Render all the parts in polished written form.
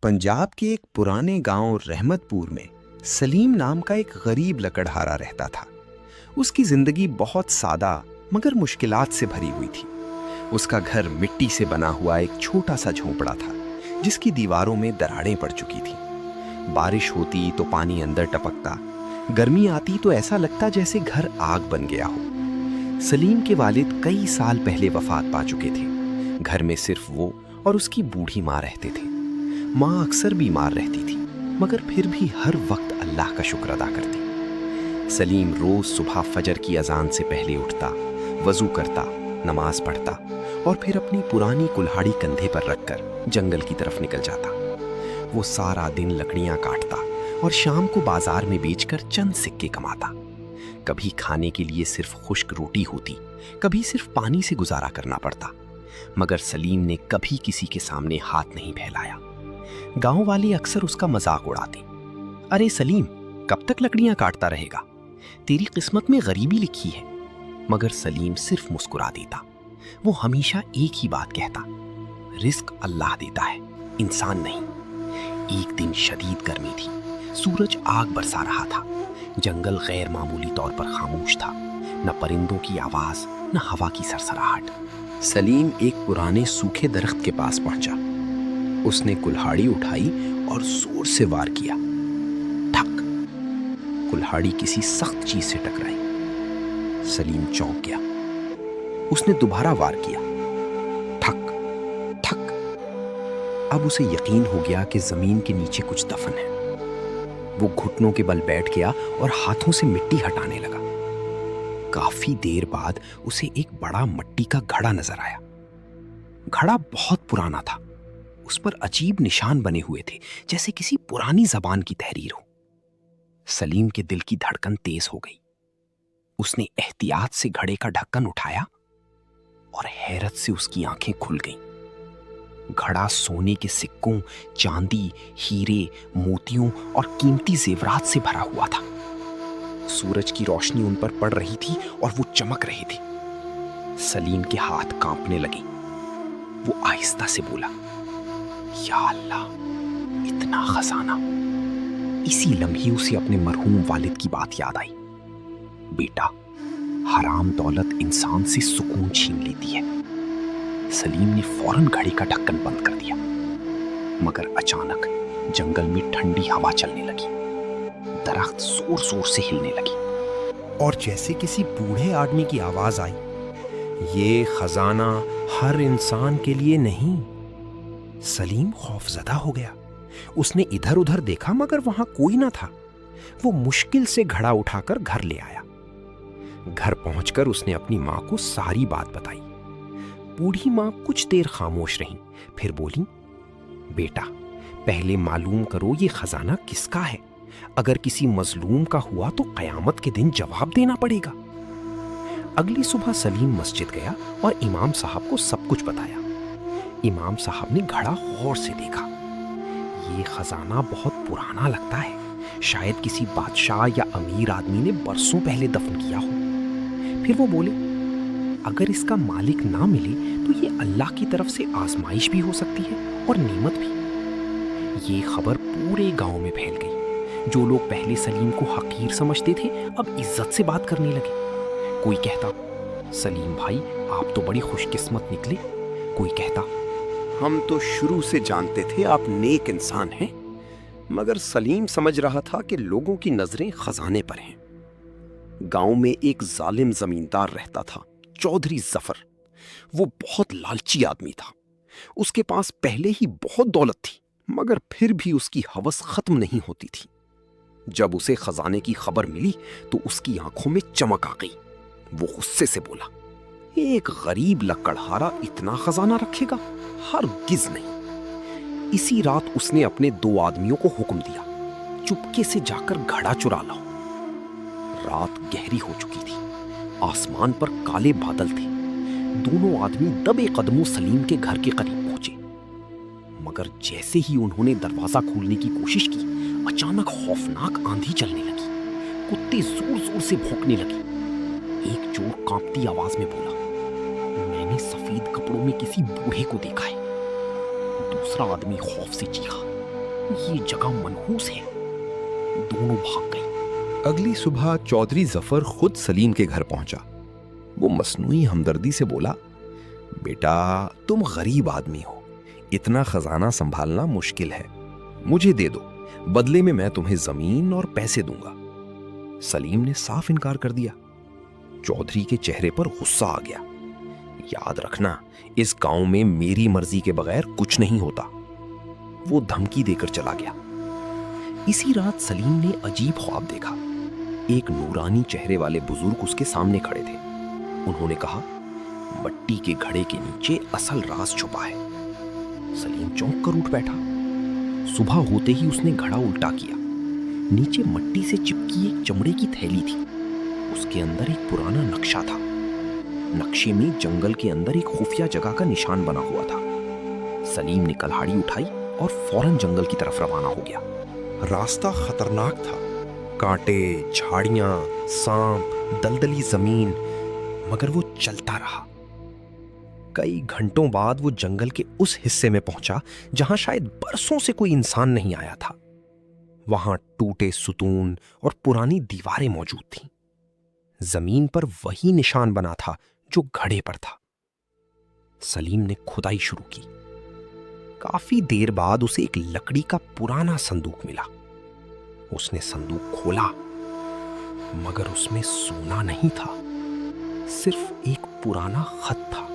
पंजाब के एक पुराने गांव रहमतपुर में सलीम नाम का एक गरीब लकड़हारा रहता था। उसकी जिंदगी बहुत सादा मगर मुश्किलात से भरी हुई थी। उसका घर मिट्टी से बना हुआ एक छोटा सा झोंपड़ा था जिसकी दीवारों में दरारें पड़ चुकी थी। बारिश होती तो पानी अंदर टपकता, गर्मी आती तो ऐसा लगता जैसे घर आग बन गया हो। सलीम के वालिद कई साल पहले वफात पा चुके थे। घर में सिर्फ वो और उसकी बूढ़ी माँ रहते थे। माँ अक्सर बीमार रहती थी मगर फिर भी हर वक्त अल्लाह का शुक्र अदा करती। सलीम रोज सुबह फजर की अजान से पहले उठता, वजू करता, नमाज पढ़ता और फिर अपनी पुरानी कुल्हाड़ी कंधे पर रखकर जंगल की तरफ निकल जाता। वो सारा दिन लकड़ियां काटता और शाम को बाजार में बेचकर चंद सिक्के कमाता। कभी खाने के लिए सिर्फ खुश्क रोटी होती, कभी सिर्फ पानी से गुजारा करना पड़ता, मगर सलीम ने कभी किसी के सामने हाथ नहीं फैलाया। गांव वाले अक्सर उसका मजाक उड़ाते, अरे सलीम, कब तक लकड़ियां काटता रहेगा? तेरी किस्मत में गरीबी लिखी है। मगर सलीम सिर्फ मुस्कुरा देता। वो हमेशा एक ही बात कहता, रिस्क अल्लाह देता है, इंसान नहीं। एक दिन शदीद गर्मी थी, सूरज आग बरसा रहा था। जंगल गैर मामूली तौर पर खामोश था, न परिंदों की आवाज न हवा की सरसराहट। सलीम एक पुराने सूखे दरख्त के पास पहुंचा। उसने कुल्हाड़ी उठाई और जोर से वार किया। ठक! कुल्हाड़ी किसी सख्त चीज से टकराई। सलीम चौंक गया। उसने दोबारा वार किया। ठक ठक! अब उसे यकीन हो गया कि जमीन के नीचे कुछ दफन है। वो घुटनों के बल बैठ गया और हाथों से मिट्टी हटाने लगा। काफी देर बाद उसे एक बड़ा मिट्टी का घड़ा नजर आया। घड़ा बहुत पुराना था। उस पर अजीब निशान बने हुए थे, जैसे किसी पुरानी जबान की तहरीर हो। सलीम के दिल की धड़कन तेज हो गई। उसने एहतियात से घड़े का ढक्कन उठाया और हैरत से उसकी आंखें खुल गईं। घड़ा सोने के सिक्कों, चांदी, हीरे, मोतियों और कीमती जेवरात से भरा हुआ था। सूरज की रोशनी उन पर पड़ रही थी और वो चमक रहे थे। सलीम के हाथ कांपने लगे। वो आहिस्ता से बोला, या अल्लाह, इतना खजाना! इसी लम्हे उसे अपने मरहूम वालिद की बात याद आई। बेटा, हराम दौलत इंसान से सुकून छीन लेती है। सलीम ने फौरन घड़ी का ढक्कन बंद कर दिया। मगर अचानक जंगल में ठंडी हवा चलने लगी। दरख्त जोर जोर से हिलने लगी और जैसे किसी बूढ़े आदमी की आवाज आई, ये खजाना हर इंसान के लिए नहीं। सलीम खौफजदा हो गया। उसने इधर उधर देखा मगर वहां कोई ना था। वो मुश्किल से घड़ा उठाकर घर ले आया। घर पहुंचकर उसने अपनी मां को सारी बात बताई। बूढ़ी मां कुछ देर खामोश रही, फिर बोली, बेटा, पहले मालूम करो ये खजाना किसका है। अगर किसी मजलूम का हुआ तो कयामत के दिन जवाब देना पड़ेगा। अगली सुबह सलीम मस्जिद गया और इमाम साहब को सब कुछ बताया। इमाम साहब ने घड़ा गौर से देखा। ये खजाना बहुत पुराना लगता है, शायद किसी बादशाह या अमीर आदमी ने बरसों पहले दफन किया हो। फिर वो बोले, अगर इसका मालिक ना मिले तो ये अल्लाह की तरफ से आजमाइश भी हो सकती है और नेमत भी। ये खबर पूरे गांव में फैल गई। जो लोग पहले सलीम को हकीर समझते थे अब इज्जत से बात करने लगे। कोई कहता, सलीम भाई, आप तो बड़ी खुशकिस्मत निकले। कोई कहता, हम तो शुरू से जानते थे आप नेक इंसान हैं। मगर सलीम समझ रहा था कि लोगों की नजरें खजाने पर हैं। गांव में एक जालिम जमींदार रहता था, चौधरी जफर। वो बहुत लालची आदमी था। उसके पास पहले ही बहुत दौलत थी, मगर फिर भी उसकी हवस खत्म नहीं होती थी। जब उसे खजाने की खबर मिली तो उसकी आंखों में चमक आ गई। वो गुस्से से बोला, एक गरीब लकड़हारा इतना खजाना रखेगा? हरगिज नहीं। इसी रात उसने अपने 2 आदमियों को हुक्म दिया, चुपके से जाकर घड़ा चुरा लाओ। रात गहरी हो चुकी थी। आसमान पर काले बादल थे। दोनों आदमी दबे कदमों सलीम के घर के करीब पहुंचे। मगर जैसे ही उन्होंने दरवाजा खोलने की कोशिश की, अचानक खौफनाक आंधी चलने लगी। कुत्ते जोर जोर से भौंकने लगे। एक चोर कांपती आवाज में बोला, मैंने सफेद कपड़ों में किसी बूढ़े को देखा है। दूसरा आदमी खौफ से चीखा, یہ جگہ منحوس ہے۔ دونوں بھاگ گئی۔ اگلی صبح چودھری ظفر خود سلیم کے گھر پہنچا۔ وہ مصنوعی ہمدردی سے بولا، بیٹا تم غریب آدمی ہو، اتنا خزانہ سنبھالنا مشکل ہے، مجھے دے دو، بدلے میں میں تمہیں زمین اور پیسے دوں گا۔ سلیم نے صاف انکار کر دیا۔ چودھری کے چہرے پر غصہ آ گیا۔ یاد رکھنا، اس گاؤں میں میری مرضی کے بغیر کچھ نہیں ہوتا۔ وہ دھمکی دے کر چلا گیا۔ اسی رات سلیم نے عجیب خواب دیکھا۔ ایک نورانی چہرے والے بزرگ اس کے سامنے کھڑے تھے۔ انہوں نے کہا، مٹی کے گھڑے کے نیچے اصل راز چھپا ہے۔ سلیم چونک کر اٹھ بیٹھا۔ صبح ہوتے ہی اس نے گھڑا الٹا کیا۔ نیچے مٹی سے چپکی ایک چمڑے کی تھیلی تھی۔ اس کے اندر ایک پرانا نقشہ تھا۔ نقشے میں جنگل کے اندر ایک خفیہ جگہ کا نشان بنا ہوا تھا۔ سلیم نے کلہاڑی اٹھائی اور فوراً جنگل کی طرف روانہ ہو گیا۔ راستہ خطرناک تھا، کانٹے، جھاڑیاں، سانپ، دلدلی زمین، مگر وہ چلتا رہا۔ کئی گھنٹوں بعد وہ جنگل کے اس حصے میں پہنچا جہاں شاید برسوں سے کوئی انسان نہیں آیا تھا۔ وہاں ٹوٹے ستون اور پرانی دیواریں موجود تھیں۔ زمین پر وہی نشان بنا تھا جو گھڑے پر تھا۔ سلیم نے کھدائی شروع کی۔ کافی دیر بعد اسے ایک لکڑی کا پرانا صندوق ملا۔ اس نے صندوق کھولا، مگر اس میں سونا نہیں تھا، صرف ایک پرانا خط تھا۔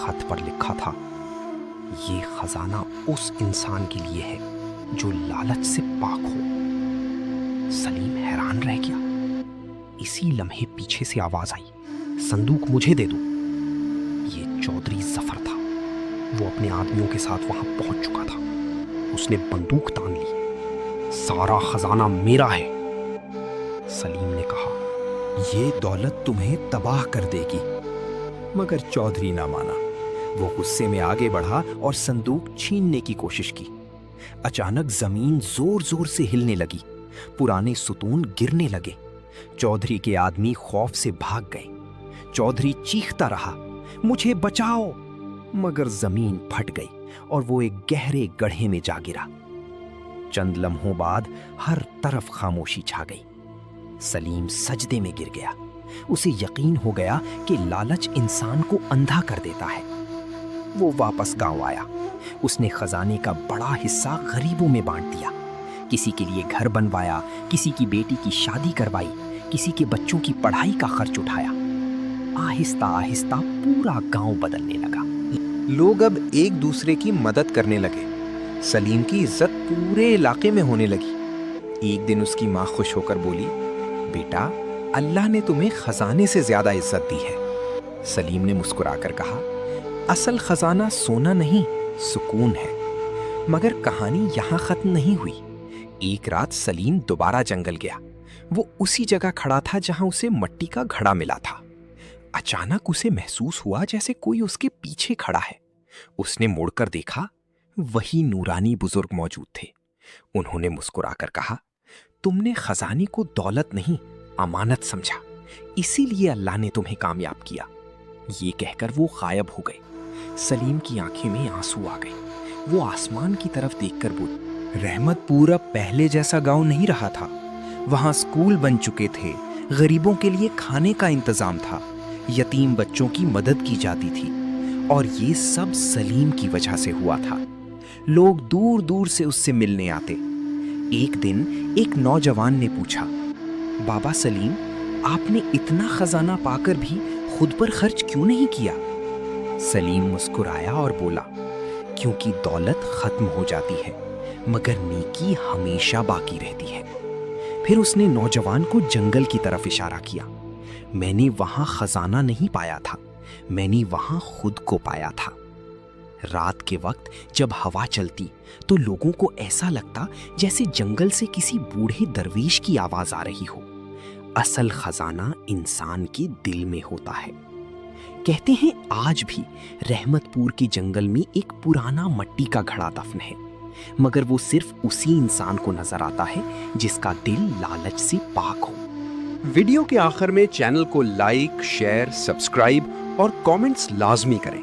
خط پر لکھا تھا، یہ خزانہ اس انسان کے لیے ہے جو لالچ سے پاک ہو۔ سلیم حیران رہ گیا۔ اسی لمحے پیچھے سے آواز آئی، صندوق مجھے دے دو۔ یہ چودھری ظفر تھا۔ وہ اپنے آدمیوں کے ساتھ وہاں پہنچ چکا تھا۔ اس نے بندوق تان لی۔ سارا خزانہ میرا ہے، سلیم نے کہا۔ یہ دولت تمہیں تباہ کر دے گی۔ مگر چودھری نہ مانا۔ وہ غصے میں آگے بڑھا اور صندوق چھیننے کی کوشش کی۔ اچانک زمین زور زور سے ہلنے لگی، پرانے ستون گرنے لگے۔ چودھری کے آدمی خوف سے بھاگ گئے۔ چودھری چیختا رہا، مجھے بچاؤ، مگر زمین پھٹ گئی اور وہ ایک گہرے گڑھے میں جا گرا۔ چند لمحوں بعد ہر طرف خاموشی چھا گئی۔ سلیم سجدے میں گر گیا۔ اسے یقین ہو گیا کہ لالچ انسان کو اندھا کر دیتا ہے۔ وہ واپس گاؤں آیا۔ اس نے خزانے کا بڑا حصہ غریبوں میں بانٹ دیا۔ کسی کے لیے گھر بنوایا، کسی کی بیٹی کی شادی کروائی، کسی کے بچوں کی پڑھائی کا خرچ اٹھایا۔ آہستہ آہستہ پورا گاؤں بدلنے لگا۔ لوگ اب ایک دوسرے کی مدد کرنے لگے۔ سلیم کی عزت پورے علاقے میں ہونے لگی۔ ایک دن اس کی ماں خوش ہو کر بولی، بیٹا اللہ نے تمہیں خزانے سے زیادہ عزت دی ہے۔ سلیم نے مسکرا کر کہا، اصل خزانہ سونا نہیں، سکون ہے۔ مگر کہانی یہاں ختم نہیں ہوئی۔ ایک رات سلیم دوبارہ جنگل گیا۔ وہ اسی جگہ کھڑا تھا جہاں اسے مٹی کا گھڑا ملا تھا۔ اچانک اسے محسوس ہوا جیسے کوئی اس کے پیچھے کھڑا ہے۔ اس نے مڑ کر دیکھا، وہی نورانی بزرگ موجود تھے۔ انہوں نے مسکرا کر کہا، تم نے خزانے کو دولت نہیں، امانت سمجھا، اسی لیے اللہ نے تمہیں کامیاب کیا۔ یہ کہہ کر وہ غائب ہو گئے۔ سلیم کی آنکھیں میں آنسو آ گئے۔ وہ آسمان کی طرف دیکھ کر بولی، رحمت پور اب پہلے جیسا گاؤں نہیں رہا تھا۔ وہاں اسکول بن چکے تھے، غریبوں کے لیے کھانے کا انتظام تھا، یتیم بچوں کی مدد کی جاتی تھی، اور یہ سب سلیم کی وجہ سے ہوا تھا۔ لوگ دور دور سے اس سے ملنے آتے۔ ایک دن ایک نوجوان نے پوچھا، بابا سلیم، آپ نے اتنا خزانہ پا کر بھی خود پر خرچ کیوں نہیں کیا؟ سلیم مسکرایا اور بولا، کیونکہ دولت ختم ہو جاتی ہے، مگر نیکی ہمیشہ باقی رہتی ہے۔ پھر اس نے نوجوان کو جنگل کی طرف اشارہ کیا۔ میں نے وہاں خزانہ نہیں پایا تھا، میں نے وہاں خود کو پایا تھا۔ رات کے وقت جب ہوا چلتی تو لوگوں کو ایسا لگتا جیسے جنگل سے کسی بوڑھے درویش کی آواز آ رہی ہو۔ اصل خزانہ انسان کے دل میں ہوتا ہے۔ کہتے ہیں آج بھی رحمت پور کے جنگل میں ایک پرانا مٹی کا گھڑا دفن ہے، مگر وہ صرف اسی انسان کو نظر آتا ہے جس کا دل لالچ سے پاک ہو۔ ویڈیو کے آخر میں چینل کو لائک، شیئر، سبسکرائب اور کامنٹس لازمی کریں۔